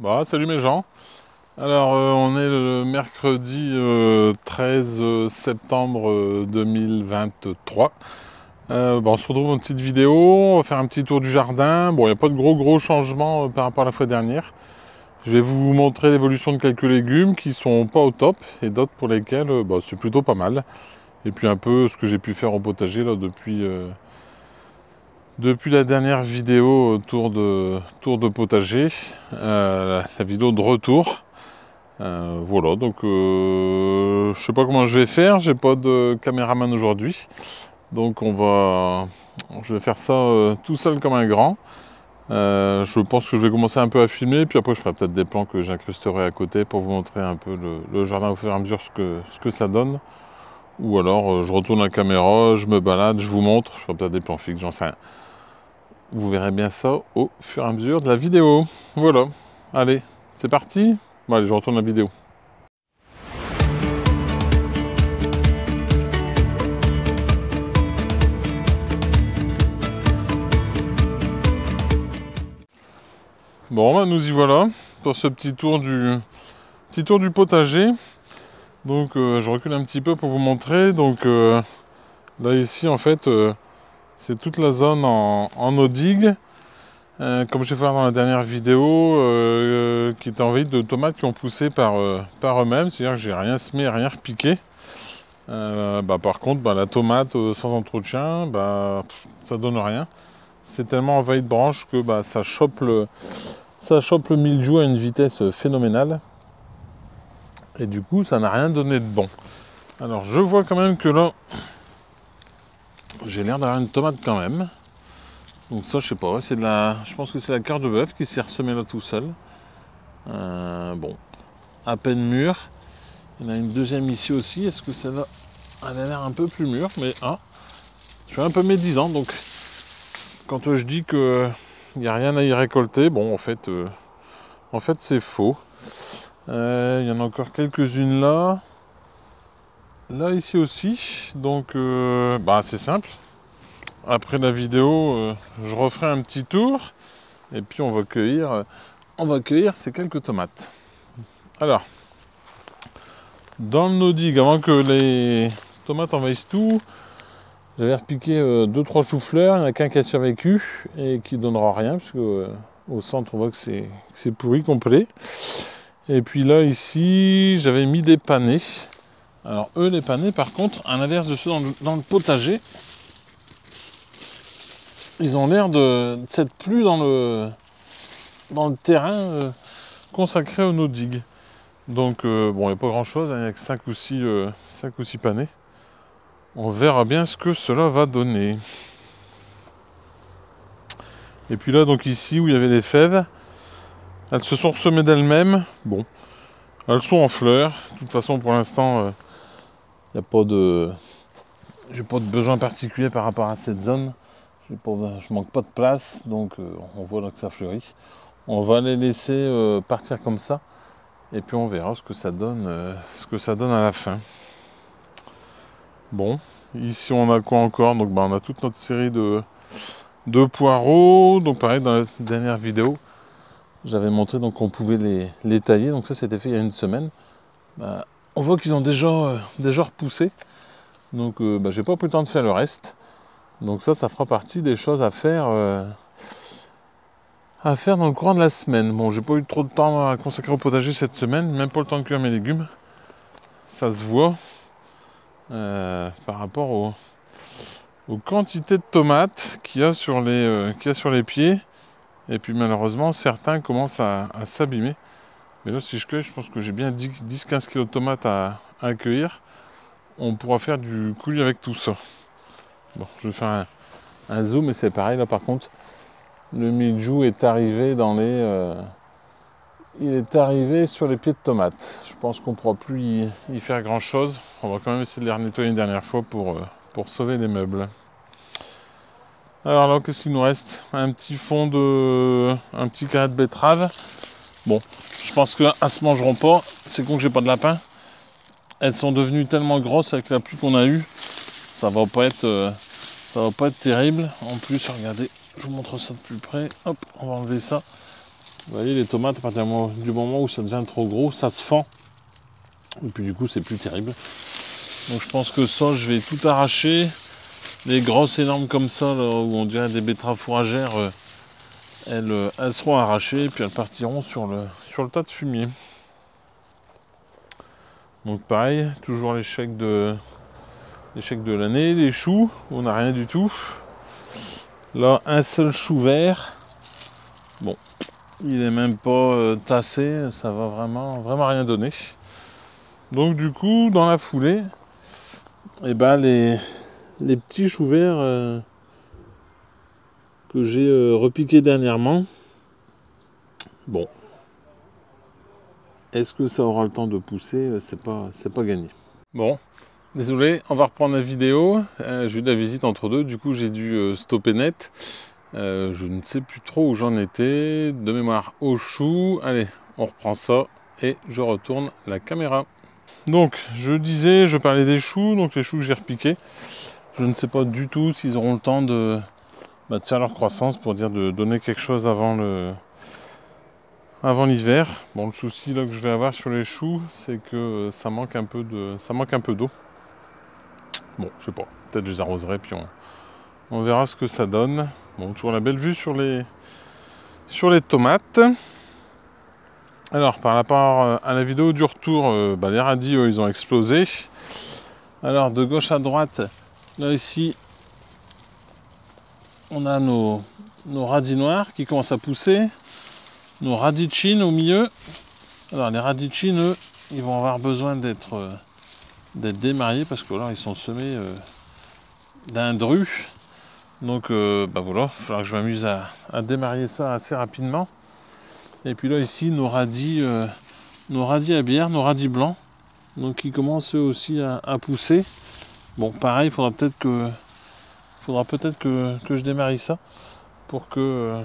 Bah, salut mes gens. Alors, on est le mercredi 13 septembre 2023. On se retrouve dans une petite vidéo. On va faire un petit tour du jardin. Bon, il n'y a pas de gros changements par rapport à la fois dernière. Je vais vous montrer l'évolution de quelques légumes qui sont pas au top et d'autres pour lesquels c'est plutôt pas mal. Et puis un peu ce que j'ai pu faire au potager là, depuis la dernière vidéo tour de potager, la vidéo de retour. Voilà, donc je sais pas comment je vais faire, j'ai pas de caméraman aujourd'hui, donc je vais faire ça tout seul comme un grand. Je pense que je vais commencer un peu à filmer, puis après je ferai peut-être des plans que j'incrusterai à côté pour vous montrer un peu le jardin au fur et à mesure ce que ça donne. Ou alors je retourne la caméra, je me balade, je vous montre, je ferai peut-être des plans fixes, j'en sais rien. Vous verrez bien ça au fur et à mesure de la vidéo. Voilà, allez, c'est parti. Bon, allez, je retourne la vidéo. Bon, bah, nous y voilà pour ce petit tour du potager. Donc, je recule un petit peu pour vous montrer. Donc, là, ici, en fait, c'est toute la zone en eau digue. Comme j'ai fait dans la dernière vidéo, qui était envahie de tomates qui ont poussé par eux-mêmes. C'est-à-dire que j'ai rien semé, rien repiqué. Par contre, la tomate sans entretien, ça donne rien. C'est tellement envahi de branches que ça chope le mildiou à une vitesse phénoménale. Et du coup, ça n'a rien donné de bon. Alors, je vois quand même que là, j'ai l'air d'avoir une tomate quand même. Donc ça, je sais pas, je pense que c'est la cœur de bœuf qui s'est ressemée là tout seul. Bon, à peine mûre. Il y en a une deuxième ici aussi. Est-ce que celle-là, elle a l'air un peu plus mûre, mais je suis un peu médisant. Donc, quand je dis que il n'y a rien à y récolter, bon, en fait c'est faux. Il y en a encore quelques-unes là. Là, ici aussi. Donc, c'est simple. Après la vidéo, je referai un petit tour. Et puis, on va cueillir ces quelques tomates. Alors, dans le no-dig, avant que les tomates envahissent tout, j'avais repiqué 2-3 choux-fleurs. Il n'y en a qu'un qui a survécu et qui ne donnera rien, parce que au centre, on voit que c'est pourri complet. Et puis là, ici, j'avais mis des panais. Alors eux, les panais, par contre, à l'inverse de ceux dans le potager, ils ont l'air de s'être plus dans le terrain consacré au no-dig. Donc, il n'y a pas grand-chose, il n'y a que 5 ou 6 panais. On verra bien ce que cela va donner. Et puis là, donc ici, où il y avait les fèves, elles se sont ressemées d'elles-mêmes. Bon, elles sont en fleurs. De toute façon, pour l'instant, j'ai pas de besoin particulier par rapport à cette zone. Je manque pas de place, donc on voit là que ça fleurit. On va les laisser partir comme ça, et puis on verra ce que ça donne à la fin. Bon, ici on a quoi encore? Donc on a toute notre série de poireaux. Donc pareil, dans la dernière vidéo, j'avais montré qu'on pouvait les tailler. Donc ça, c'était fait il y a une semaine. On voit qu'ils ont déjà repoussé. Donc j'ai pas pris le temps de faire le reste. Donc ça fera partie des choses à faire dans le courant de la semaine. Bon, j'ai pas eu trop de temps à consacrer au potager cette semaine, même pas le temps de cuire mes légumes. Ça se voit par rapport aux quantités de tomates qu'il y a sur les pieds. Et puis malheureusement, certains commencent à s'abîmer. Mais là, si je cueille, je pense que j'ai bien 10-15 kg de tomates à cueillir. On pourra faire du coulis avec tout ça. Bon, je vais faire un zoom, et c'est pareil là par contre. Le mildiou est arrivé il est arrivé sur les pieds de tomates. Je pense qu'on ne pourra plus y faire grand chose. On va quand même essayer de les nettoyer une dernière fois pour sauver les meubles. Alors là, qu'est-ce qu'il nous reste? Un petit carré de betterave. Bon, je pense qu'elles ne se mangeront pas. C'est con que j'ai pas de lapin. Elles sont devenues tellement grosses avec la pluie qu'on a eue. Ça va pas être terrible. En plus, regardez, je vous montre ça de plus près. Hop, on va enlever ça. Vous voyez, les tomates, à partir du moment où ça devient trop gros, ça se fend. Et puis du coup, c'est plus terrible. Donc je pense que ça, je vais tout arracher. Les grosses énormes comme ça, là, où on dirait des betteraves fourragères, elles seront arrachées et puis elles partiront sur le tas de fumier. Donc pareil, toujours l'échec de l'année, les choux, on n'a rien du tout. Là, un seul chou vert. Bon, il est même pas tassé, ça va vraiment rien donner. Donc du coup, dans la foulée, et ben les petits choux verts que j'ai repiqués dernièrement, bon, est-ce que ça aura le temps de pousser? C'est pas gagné. Bon, désolé, on va reprendre la vidéo. J'ai eu de la visite entre deux, du coup j'ai dû stopper net. Je ne sais plus trop où j'en étais. De mémoire aux choux. Allez, on reprend ça et je retourne la caméra. Donc, je parlais des choux, donc les choux que j'ai repiqués. Je ne sais pas du tout s'ils auront le temps de faire leur croissance, pour dire de donner quelque chose avant l'hiver. Bon, le souci là que je vais avoir sur les choux, c'est que ça manque un peu d'eau. Bon, je sais pas, peut-être je les arroserai, puis on verra ce que ça donne. Bon, toujours la belle vue sur les tomates. Alors, par rapport à la vidéo du retour, les radis, ils ont explosé. Alors, de gauche à droite, là ici, on a nos radis noirs qui commencent à pousser. Nos radis de Chine au milieu. Alors, les radis de Chine, eux, ils vont avoir besoin d'être démariés parce que là, ils sont semés d'un dru. Donc, voilà, il va falloir que je m'amuse à démarier ça assez rapidement. Et puis là, ici, nos radis à bière, nos radis blancs, donc qui commencent eux aussi à pousser. Bon, pareil, il faudra peut-être que je démarie ça pour que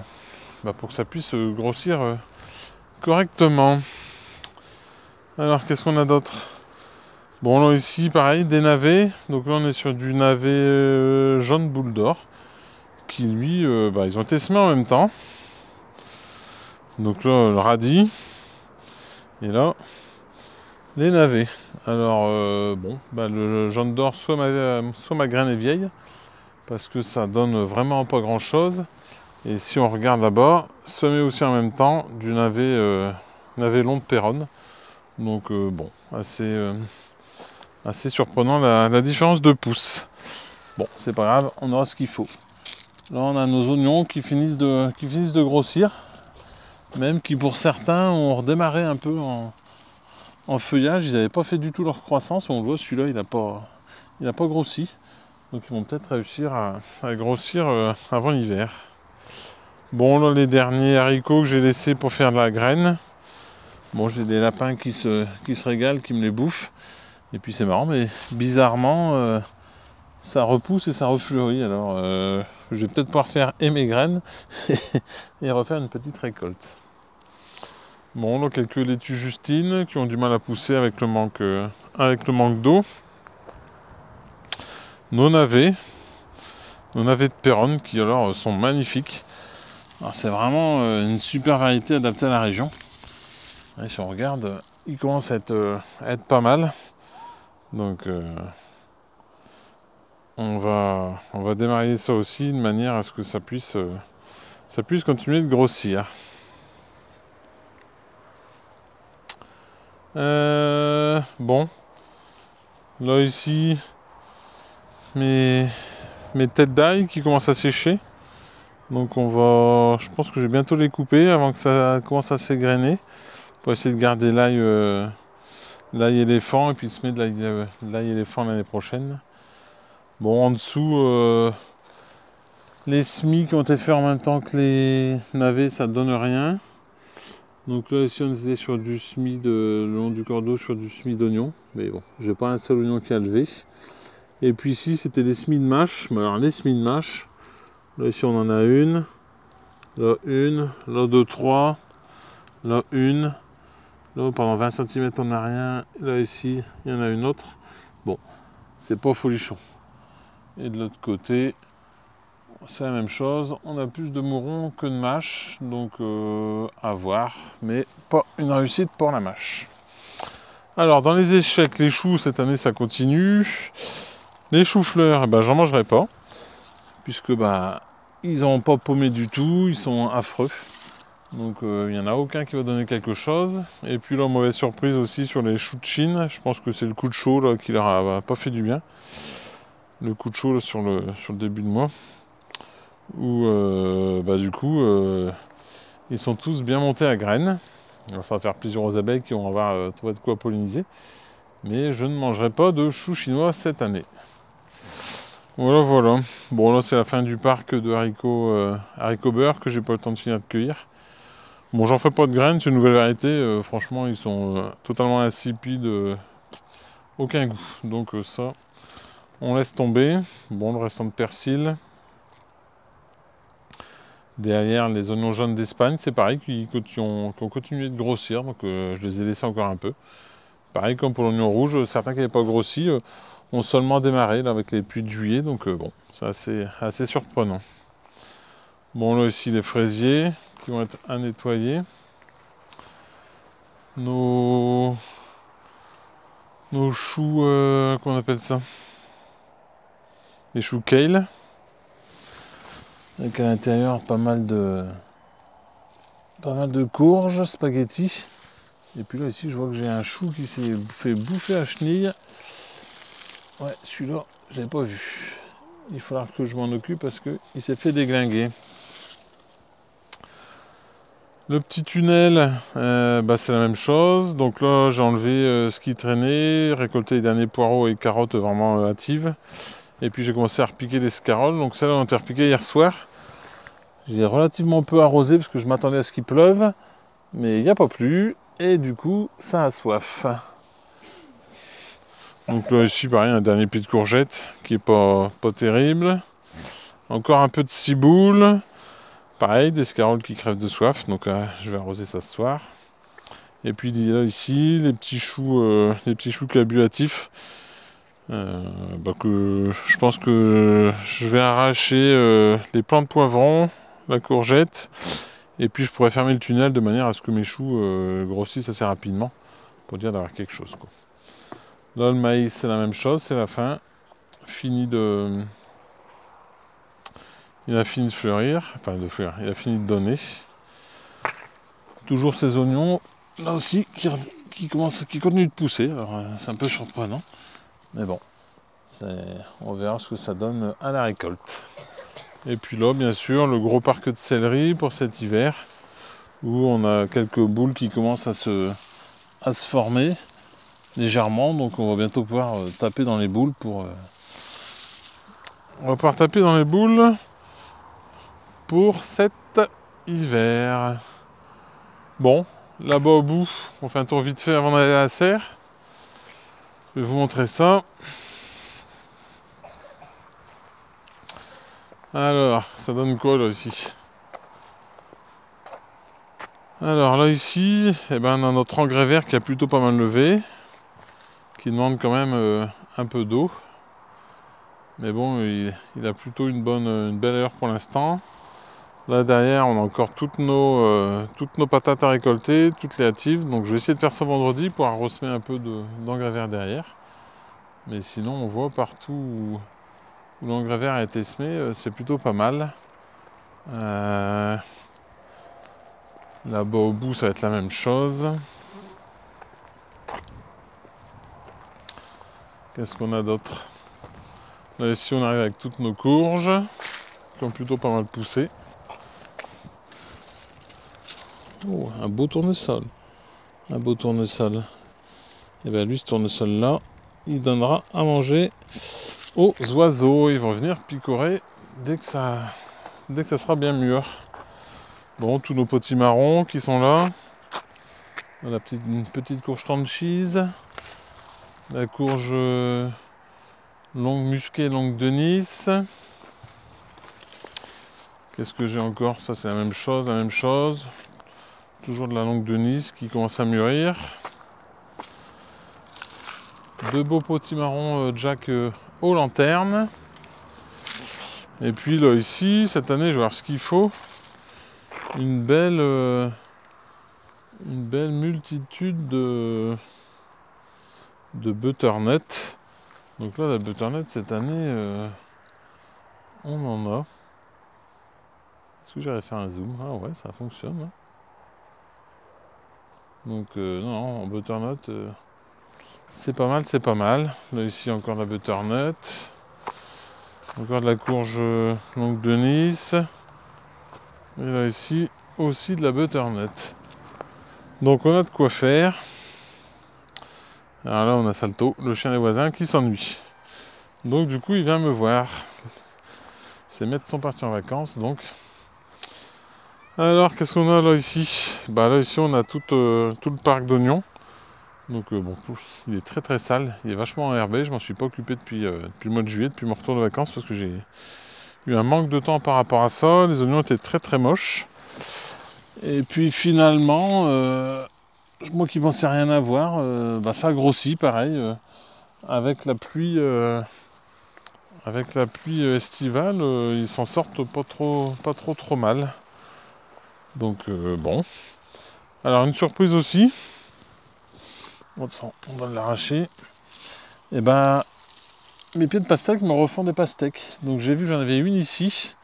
ça puisse grossir correctement. Alors, qu'est-ce qu'on a d'autre? Bon, là, ici, pareil, des navets. Donc là, on est sur du navet jaune boule d'or, qui, lui, ils ont été semés en même temps. Donc là, le radis. Et là, les navets. Alors, le jaune d'or, soit ma graine est vieille, parce que ça donne vraiment pas grand-chose. Et si on regarde d'abord, semé aussi en même temps du navet long de Péronne. Donc, assez surprenant la différence de pouce. Bon, c'est pas grave, on aura ce qu'il faut. Là, on a nos oignons qui finissent de grossir. Même qui, pour certains, ont redémarré un peu en feuillage. Ils n'avaient pas fait du tout leur croissance. On le voit, celui-là, il n'a pas grossi. Donc, ils vont peut-être réussir à grossir avant l'hiver. Bon, là, les derniers haricots que j'ai laissés pour faire de la graine. Bon, j'ai des lapins qui se régalent, qui me les bouffent. Et puis, c'est marrant, mais bizarrement, ça repousse et ça refleurit. Alors, je vais peut-être pouvoir faire mes graines et refaire une petite récolte. Bon, là, quelques laitues Justine qui ont du mal à pousser avec le manque d'eau. Nos navets de Péronne qui alors sont magnifiques. Alors, c'est vraiment une super variété adaptée à la région. Et si on regarde, ils commencent à être pas mal. Donc on va démarrer ça aussi de manière à ce que ça puisse continuer de grossir. Bon, là ici, mes têtes d'ail qui commencent à sécher. Donc je pense que je vais bientôt les couper avant que ça commence à s'égrener, pour essayer de garder l'ail éléphant et puis semer de l'ail éléphant l'année prochaine. Bon, en dessous, les semis qui ont été faits en même temps que les navets, ça ne donne rien. Donc là, ici, on était sur du semis le long du cordeau, sur du semis d'oignon. Mais bon, j'ai pas un seul oignon qui a levé. Et puis ici, c'était des semis de mâche. Mais alors, les semis de mâche, là, ici, on en a une, là, deux, trois, là, une. Là, pendant 20 cm, on n'a rien. Là, ici, il y en a une autre. Bon, c'est pas folichon. Et de l'autre côté, c'est la même chose. On a plus de mourons que de mâches, donc à voir, mais pas une réussite pour la mâche. Alors, dans les échecs, les choux, cette année, ça continue. Les choux-fleurs, eh ben, j'en mangerai pas, puisque bah, ils n'ont pas paumé du tout, ils sont affreux. Donc, il n'y en a aucun qui va donner quelque chose. Et puis là, mauvaise surprise aussi sur les choux de Chine. Je pense que c'est le coup de chaud là, qui leur a pas fait du bien. Le coup de chaud là, sur le début de mois. Où, bah, du coup, ils sont tous bien montés à graines. Alors, ça va faire plaisir aux abeilles qui vont avoir trouvé de quoi polliniser. Mais je ne mangerai pas de choux chinois cette année. Voilà, voilà. Bon, là, c'est la fin du parc de haricots beurre que j'ai pas le temps de finir de cueillir. Bon, j'en fais pas de graines, c'est une nouvelle variété. Franchement, ils sont totalement insipides. Aucun goût. Donc, ça, on laisse tomber. Bon, le restant de persil. Derrière, les oignons jaunes d'Espagne, c'est pareil, qui ont continué de grossir. Donc, je les ai laissés encore un peu. Pareil comme pour l'oignon rouge, certains qui n'avaient pas grossi ont seulement démarré là, avec les pluies de juillet, donc bon, c'est assez surprenant. Bon, là aussi les fraisiers qui vont être à nettoyer. Nos choux, comment on appelle ça? Les choux kale, avec à l'intérieur pas mal de courges, spaghettis. Et puis là ici je vois que j'ai un chou qui s'est fait bouffer à chenille. Ouais, celui-là, je l'ai pas vu. Il faudra que je m'en occupe parce qu'il s'est fait déglinguer. Le petit tunnel, bah, c'est la même chose. Donc là, j'ai enlevé ce qui traînait, récolté les derniers poireaux et carottes vraiment hâtives. Et puis j'ai commencé à repiquer des scaroles. Donc celles-là, on a été repiquées hier soir. J'ai relativement peu arrosé parce que je m'attendais à ce qu'il pleuve. Mais il n'y a pas plu. Et du coup, ça a soif. Donc là, ici, pareil, un dernier pied de courgette qui est pas terrible. Encore un peu de ciboule. Pareil, des scaroles qui crèvent de soif. Donc je vais arroser ça ce soir. Et puis là, ici, les petits choux carbuatifs. Bah, que je pense que je vais arracher les plants de poivrons, la courgette. Et puis je pourrais fermer le tunnel de manière à ce que mes choux grossissent assez rapidement. Pour dire d'avoir quelque chose, quoi. Là, le maïs, c'est la même chose, c'est la fin. Il a fini de fleurir, il a fini de donner. Toujours ces oignons, là aussi, qui continuent de pousser. Alors, c'est un peu surprenant. Mais bon, on verra ce que ça donne à la récolte. Et puis là, bien sûr, le gros parc de céleri pour cet hiver, où on a quelques boules qui commencent à se former légèrement. Donc on va bientôt pouvoir taper dans les boules on va pouvoir taper dans les boules pour cet hiver. Bon, là-bas au bout, on fait un tour vite fait avant d'aller à la serre. Je vais vous montrer ça. Alors, ça donne quoi là ici? Alors là ici, eh ben, on a notre engrais vert qui a plutôt pas mal levé, qui demande quand même un peu d'eau. Mais bon, il a plutôt une belle heure pour l'instant. Là derrière, on a encore toutes nos patates à récolter, toutes les hâtives. Donc je vais essayer de faire ça vendredi pour ressemer un peu d'engrais vert derrière. Mais sinon, on voit partout où l'engrais vert a été semé, c'est plutôt pas mal. Là-bas au bout, ça va être la même chose. Qu'est-ce qu'on a d'autre? Là ici, on arrive avec toutes nos courges, qui ont plutôt pas mal poussé. Oh, un beau tournesol. Un beau tournesol. Et bien lui, ce tournesol-là, il donnera à manger aux oiseaux. Ils vont venir picorer dès que ça sera bien mûr. Bon, tous nos potimarrons qui sont là. Une petite courge cheese. La courge longue musquée, longue de Nice. Qu'est-ce que j'ai encore? Ça, c'est la même chose. Toujours de la longue de Nice qui commence à mûrir. Deux beaux potimarrons Jack aux lanternes. Et puis là ici, cette année, je vais voir ce qu'il faut. Une belle multitude de butternut. Donc là, la butternut cette année, on en a. Est-ce que j'aurais fait un zoom? Ah ouais, ça fonctionne. Hein. Donc non, en butternut, c'est pas mal, c'est pas mal. Là ici encore de la butternut. Encore de la courge longue de Nice. Et là ici aussi de la butternut. Donc on a de quoi faire. Alors là on a Salto, le chien des voisins, qui s'ennuie. Donc du coup il vient me voir. Ses maîtres sont partis en vacances donc. Alors qu'est-ce qu'on a là ici? Bah là ici on a tout le parc d'oignons. Donc bon, il est très très sale, il est vachement enherbé, je m'en suis pas occupé depuis le mois de juillet, depuis mon retour de vacances, parce que j'ai eu un manque de temps par rapport à ça, les oignons étaient très très moches. Et puis finalement, moi qui pensais rien avoir, ça a grossi pareil, avec la pluie estivale, ils s'en sortent pas trop mal. Donc bon. Alors une surprise aussi. On va l'arracher. Et ben mes pieds de pastèque me refont des pastèques. Donc j'ai vu, j'en avais une ici,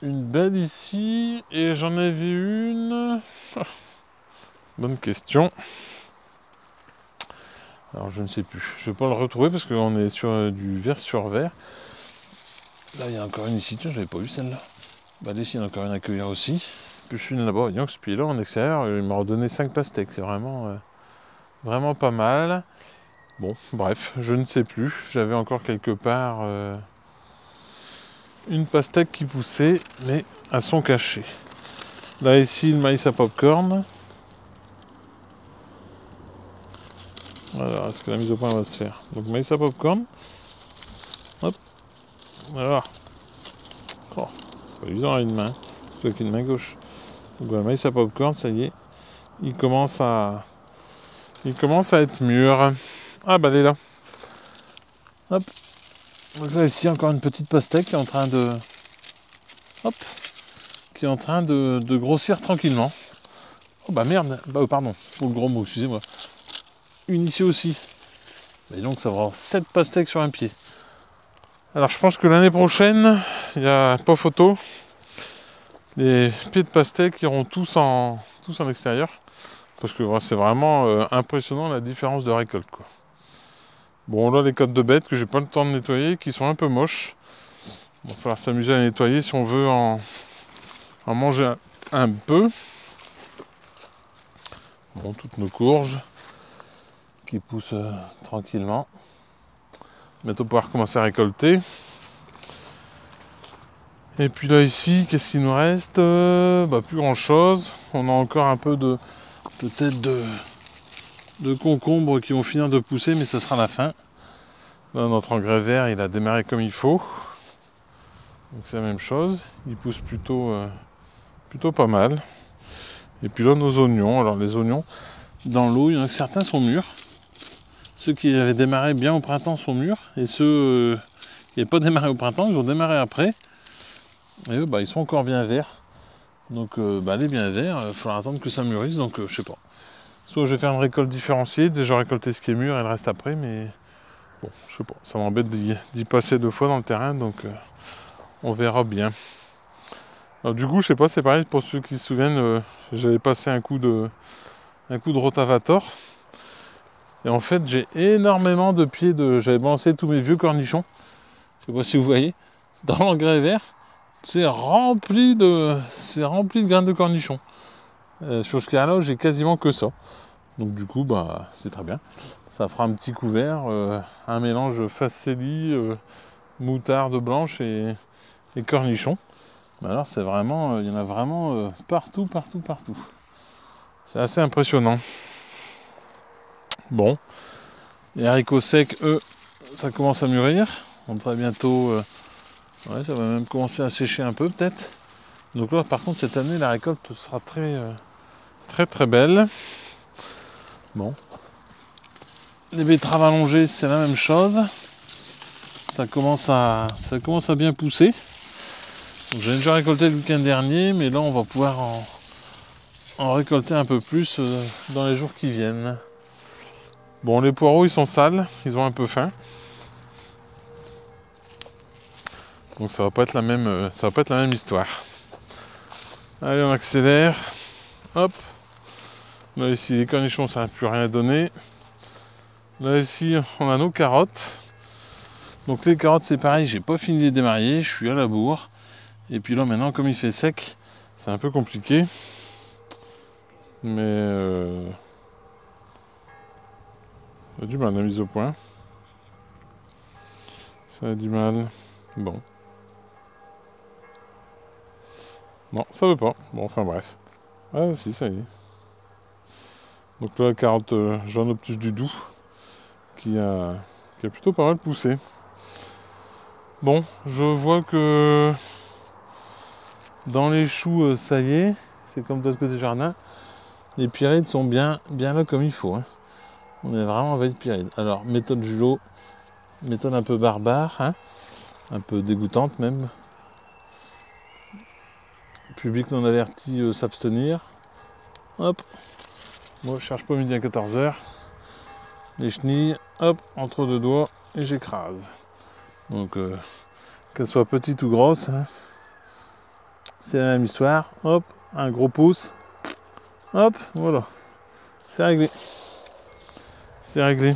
une belle ici, et j'en avais une. Bonne question. Alors je ne sais plus. Je vais pas le retrouver parce qu'on est sur du vert sur vert. Là il y a encore une ici. Tiens, j'avais pas vu celle-là. Bah là ici il y en a encore une à cueillir aussi. Plus une là-bas. Donc ce pied-là en extérieur, il m'a redonné 5 pastèques. C'est vraiment pas mal. Bon, bref, je ne sais plus. J'avais encore quelque part une pastèque qui poussait, mais à son cachet. Là, ici, le maïs à popcorn. Alors, est-ce que la mise au point va se faire? Donc, maïs à popcorn. Hop. Alors. Oh, pas évident à une main. Surtout avec une main gauche. Donc, le maïs à popcorn, ça y est. Il commence à être mûr. Ah, bah, elle est là. Hop. Donc là, ici, encore une petite pastèque qui est en train de... Hop. Qui est en train de grossir tranquillement. Oh bah merde, pardon, pour le gros mot, excusez-moi. Une ici aussi. Et donc ça va avoir 7 pastèques sur un pied. Alors je pense que l'année prochaine, il n'y a pas photo. Les pieds de pastèque iront tous en extérieur. Parce que c'est vraiment impressionnant la différence de récolte, quoi. Bon là les côtes de bête que j'ai pas le temps de nettoyer, qui sont un peu moches. Il va falloir s'amuser à les nettoyer si on veut en manger un peu. Bon, toutes nos courges qui poussent tranquillement. Bientôt pouvoir commencer à récolter. Et puis là ici, qu'est-ce qu'il nous reste? Plus grand chose. On a encore un peu peut-être de concombres qui vont finir de pousser, mais ça sera la fin. Là notre engrais vert il a démarré comme il faut. Donc c'est la même chose. Il pousse plutôt pas mal. Et puis là nos oignons. Alors les oignons, dans l'eau, il y en a que certains sont mûrs. Ceux qui avaient démarré bien au printemps sont mûrs. Et ceux qui n'avaient pas démarré au printemps, ils ont démarré après. Et eux, ils sont encore bien verts. Donc les bien verts, il faudra attendre que ça mûrisse. Donc je sais pas. Soit je vais faire une récolte différenciée, déjà récolter ce qui est mûr et le reste après. Mais bon, je sais pas. Ça m'embête d'y passer 2 fois dans le terrain. Donc on verra bien. Alors du coup, je sais pas, c'est pareil pour ceux qui se souviennent, j'avais passé un coup de rotavator. Et en fait, j'ai énormément de pieds de... J'avais balancé tous mes vieux cornichons. Je sais pas si vous voyez. Dans l'engrais vert, c'est rempli de graines de cornichons. Sur ce cas-là, j'ai quasiment que ça. Donc du coup, c'est très bien. Ça fera un petit couvert, un mélange facélie, moutarde blanche et cornichons. Alors c'est vraiment, il y en a vraiment partout. C'est assez impressionnant. Bon, les haricots secs, eux, ça commence à mûrir. On devrait bientôt, ça va même commencer à sécher un peu peut-être. Donc là, par contre, cette année, la récolte sera très belle. Bon, les betteraves allongées, c'est la même chose. Ça commence à bien pousser. J'ai déjà récolté le week-end dernier, mais là on va pouvoir en récolter un peu plus dans les jours qui viennent. Bon, les poireaux ils sont sales, ils ont un peu faim. Donc ça va pas être la même, histoire. Allez, on accélère. Hop. Là ici les cornichons ça n'a plus rien donné. Là ici on a nos carottes. Donc les carottes c'est pareil, j'ai pas fini de les démarrer, je suis à la bourre. Et puis là maintenant comme il fait sec, c'est un peu compliqué. Mais ça a du mal la mise au point. Ça a du mal. Bon. Non, ça veut pas. Bon, enfin bref. Ah si, ça y est. Donc là, la carotte jaune obtus du doux qui a plutôt pas mal poussé. Bon, je vois que dans les choux, ça y est, c'est comme de l'autre côté du jardin. Les pyrides sont bien là comme il faut. Hein. On est vraiment envahi de pyrides. Alors, méthode Julot, méthode un peu barbare, hein, un peu dégoûtante même. Public non averti, s'abstenir. Hop. Moi, je cherche pas midi à 14h. Les chenilles, hop, entre deux doigts et j'écrase. Donc, qu'elles soient petites ou grosses, hein, c'est la même histoire. Hop, un gros pouce. Hop, voilà. C'est réglé. C'est réglé.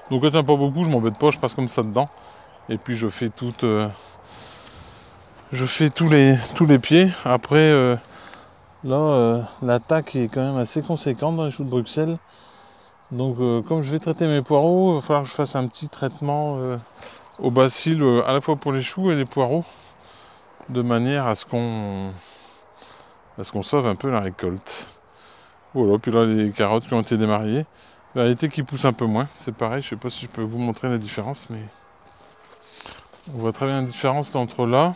Donc, quand il n'y en a pas beaucoup, je m'embête pas, je passe comme ça dedans. Et puis, je fais tous les pieds. Après, là, l'attaque est quand même assez conséquente dans les choux de Bruxelles. Donc, comme je vais traiter mes poireaux, il va falloir que je fasse un petit traitement au bacille, à la fois pour les choux et les poireaux, de manière à ce qu'on sauve un peu la récolte. Voilà, puis là, les carottes qui ont été démariées, variété qui pousse un peu moins. C'est pareil, je sais pas si je peux vous montrer la différence, mais on voit très bien la différence entre là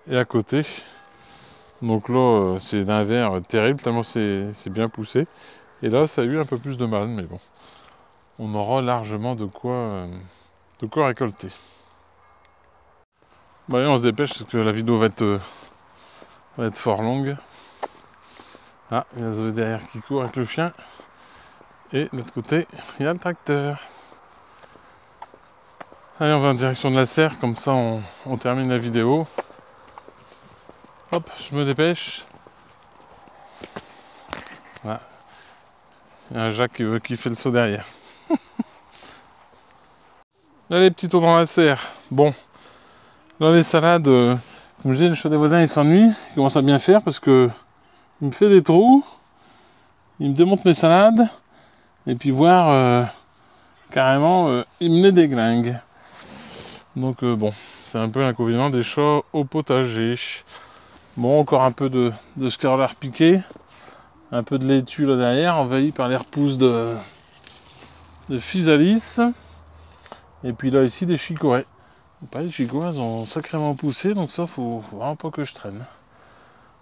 et à côté. Donc là, c'est d'un vert terrible, tellement c'est bien poussé. Et là, ça a eu un peu plus de mal, mais bon. On aura largement de quoi récolter. Bon, allez, on se dépêche parce que la vidéo va être fort longue. Ah, il y a Zoé derrière qui court avec le chien. Et de l'autre côté, il y a le tracteur. Allez, on va en direction de la serre, comme ça on termine la vidéo. Hop, je me dépêche. Voilà. Il y a un Jacques qui fait le saut derrière. Là, les petits tours dans la serre. Bon, là, les salades, comme je dis, le chat des voisins, il s'ennuie. Il commence à bien faire parce que il me fait des trous. Il me démonte mes salades. Et puis voir, carrément, il me les déglingue. Donc, bon, c'est un peu l'inconvénient des chats au potager. Bon, encore un peu de scarlard piqué. Un peu de laitue là derrière, envahi par les repousses de physalis. Et puis là, ici, des chicorées. Les chicorées ont sacrément poussé, donc ça, faut vraiment pas que je traîne.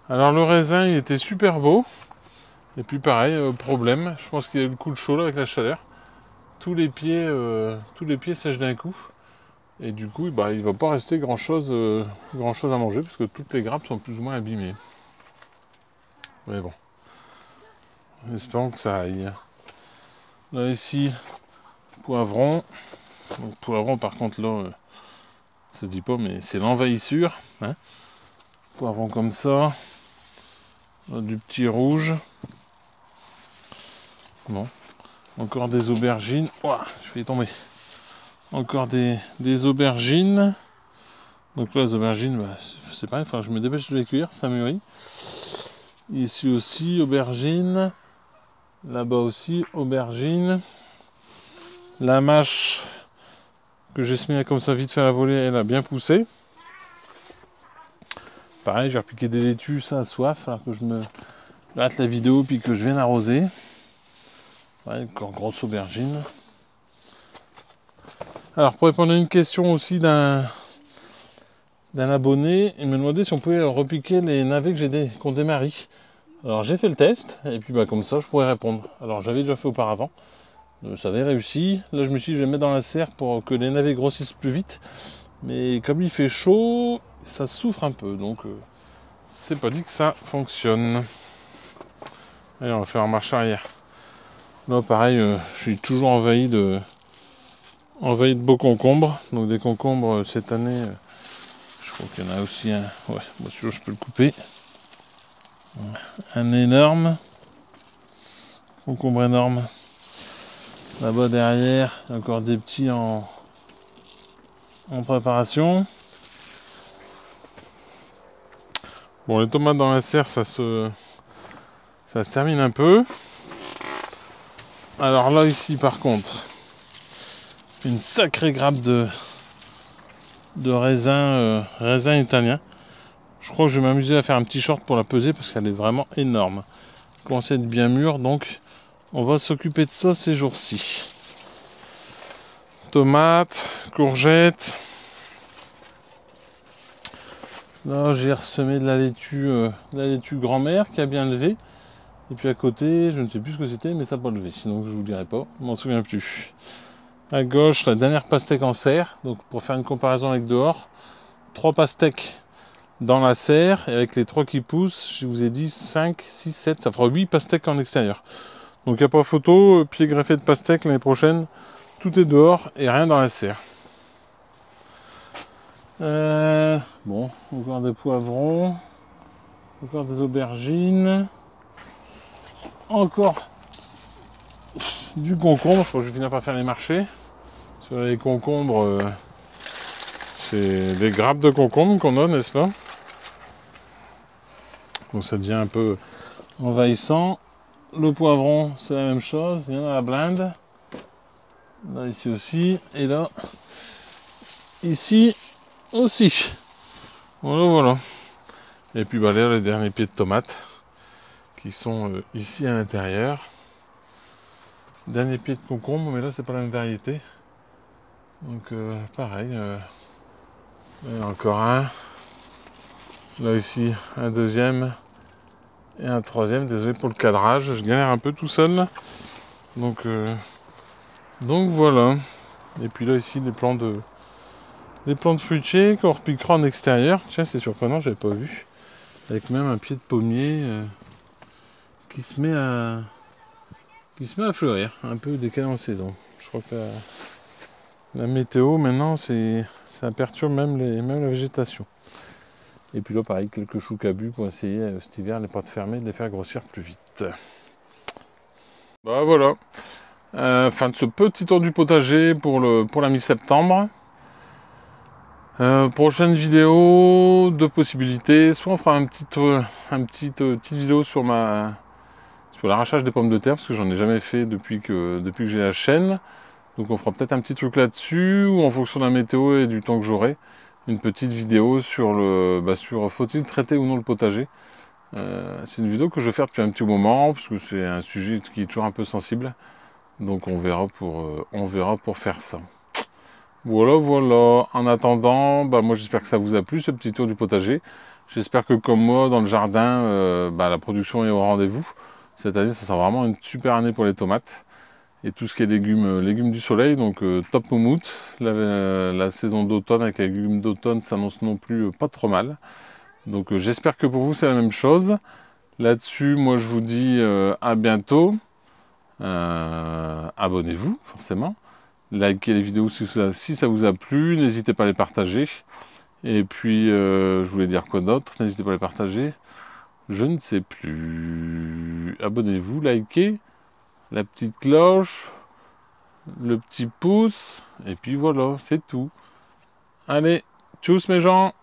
Alors, le raisin, il était super beau. Et puis, pareil, problème. Je pense qu'il y a eu le coup de chaud là avec la chaleur. Tous les pieds sèchent d'un coup. Et du coup, bah, il ne va pas rester grand chose à manger, parce que toutes les grappes sont plus ou moins abîmées. Mais bon. Espérons que ça aille. Là, ici, poivron. Donc, poivron, par contre, là, ça se dit pas, mais c'est l'envahissure. Hein. Poivron comme ça. Là, du petit rouge. Bon. Encore des aubergines. Ouah, je vais y tomber. Encore des aubergines. Donc là, les aubergines, bah, c'est pareil. Enfin, je me dépêche de les cuire, ça mûrit. Ici aussi, aubergines. Là-bas aussi, aubergines. La mâche que j'ai semée comme ça vite fait à la volée, elle a bien poussé. Pareil, j'ai repiqué des laitues, ça a soif, alors que je me hâte la vidéo puis que je viens arroser. Ouais, encore grosse aubergine. Alors pour répondre à une question aussi d'un abonné, il me demandait si on pouvait repiquer les navets qu'on démarre. Alors j'ai fait le test, et puis bah, comme ça je pourrais répondre. Alors j'avais déjà fait auparavant, ça avait réussi. Là je me suis dit je vais mettre dans la serre pour que les navets grossissent plus vite. Mais comme il fait chaud, ça souffre un peu. Donc c'est pas dit que ça fonctionne. Allez, on va faire un marche arrière. Là pareil, je suis toujours envahi de beaux concombres. Donc des concombres cette année, je crois qu'il y en a aussi un. Ouais, bon, celui-là je peux le couper. Un énorme. Concombre énorme. Là-bas derrière, il y a encore des petits en préparation. Bon, les tomates dans la serre, ça se termine un peu. Alors là, ici, par contre, une sacrée grappe de raisin italien. Je crois que je vais m'amuser à faire un petit short pour la peser parce qu'elle est vraiment énorme. Elle commence à être bien mûre, donc on va s'occuper de ça ces jours-ci. Tomates, courgettes. Là, j'ai ressemé de la laitue grand-mère qui a bien levé. Et puis à côté, je ne sais plus ce que c'était, mais ça n'a pas levé. Sinon, je vous dirai pas, je m'en souviens plus. À gauche, la dernière pastèque en serre. Donc, pour faire une comparaison avec dehors, 3 pastèques dans la serre. Et avec les 3 qui poussent, je vous ai dit 5, 6, 7. Ça fera 8 pastèques en extérieur. Donc, il n'y a pas photo. Pied greffé de pastèque l'année prochaine. Tout est dehors et rien dans la serre. Bon, encore des poivrons, encore des aubergines, encore du concombre. Je crois que je vais finir par faire les marchés. Sur les concombres, c'est des grappes de concombre qu'on a, n'est-ce pas? Donc ça devient un peu envahissant. Le poivron, c'est la même chose, il y en a la blinde. Là, ici aussi, et là, ici aussi. Voilà, voilà. Et puis bah, là, les derniers pieds de tomates qui sont ici à l'intérieur. Dernier pied de concombre, mais là c'est pas la même variété. Donc pareil. Il y en a encore un. Là ici, un deuxième et un troisième. Désolé pour le cadrage, je galère un peu tout seul. Donc voilà. Et puis là ici, les plants de fruitiers qu'on repiquera en extérieur. Tiens, c'est surprenant, j'avais pas vu. Avec même un pied de pommier qui se met à fleurir, un peu décalé en saison. Je crois que la météo maintenant, ça perturbe même la végétation. Et puis là, pareil, quelques choux cabus pour essayer cet hiver, les portes fermées, de les faire grossir plus vite. Bah voilà, fin de ce petit tour du potager pour la mi-septembre. Prochaine vidéo, 2 possibilités. Soit on fera une petite vidéo sur l'arrachage des pommes de terre, parce que j'en ai jamais fait depuis que j'ai la chaîne. Donc on fera peut-être un petit truc là-dessus, ou en fonction de la météo et du temps que j'aurai, une petite vidéo sur faut-il traiter ou non le potager. C'est une vidéo que je vais faire depuis un petit moment, parce que c'est un sujet qui est toujours un peu sensible. Donc on verra pour faire ça. Voilà, voilà. En attendant, moi j'espère que ça vous a plu, ce petit tour du potager. J'espère que comme moi, dans le jardin, la production est au rendez-vous. Cette année, ça sera vraiment une super année pour les tomates. Et tout ce qui est légumes du soleil, donc top moumoute. La saison d'automne avec les légumes d'automne s'annonce non plus pas trop mal. Donc j'espère que pour vous c'est la même chose. Là-dessus, moi je vous dis à bientôt. Abonnez-vous forcément. Likez les vidéos si ça vous a plu. N'hésitez pas à les partager. Et puis je voulais dire quoi d'autre. N'hésitez pas à les partager. Je ne sais plus. Abonnez-vous, likez. La petite cloche, le petit pouce, et puis voilà, c'est tout. Allez, tchuss mes gens!